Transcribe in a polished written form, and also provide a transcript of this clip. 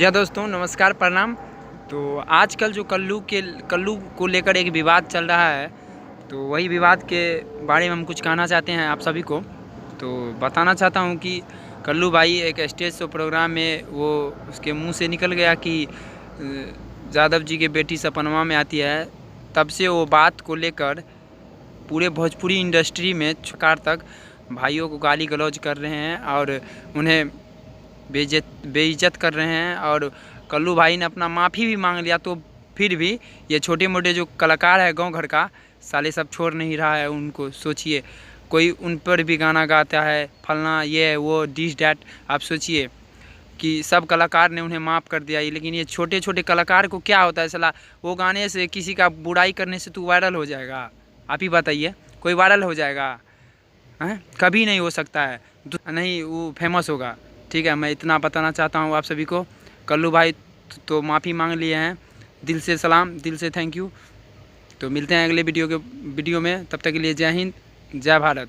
जी दोस्तों, नमस्कार, प्रणाम। तो आजकल जो कल्लू को लेकर एक विवाद चल रहा है, तो वही विवाद के बारे में हम कुछ कहना चाहते हैं आप सभी को। तो बताना चाहता हूँ कि कल्लू भाई एक स्टेज शो प्रोग्राम में वो उसके मुंह से निकल गया कि यादव जी की बेटी सपनवा में आती है। तब से वो बात को लेकर पूरे भोजपुरी इंडस्ट्री में छकार तक भाइयों को गाली गलौज कर रहे हैं और उन्हें बेइज्जत कर रहे हैं। और कल्लू भाई ने अपना माफ़ी भी मांग लिया, तो फिर भी ये छोटे मोटे जो कलाकार है गांव घर का, साले सब छोड़ नहीं रहा है उनको। सोचिए, कोई उन पर भी गाना गाता है, फलना ये वो डिस डैट। आप सोचिए कि सब कलाकार ने उन्हें माफ़ कर दिया, लेकिन ये छोटे छोटे कलाकार को क्या होता है साला, वो गाने से किसी का बुराई करने से तू वायरल हो जाएगा? आप ही बताइए, कोई वायरल हो जाएगा? हैं? कभी नहीं हो सकता है, नहीं वो फेमस होगा। ठीक है, मैं इतना बताना चाहता हूँ आप सभी को। कल्लू भाई तो माफ़ी मांग लिए हैं, दिल से सलाम, दिल से थैंक यू। तो मिलते हैं अगले वीडियो में, तब तक के लिए जय हिंद, जय भारत।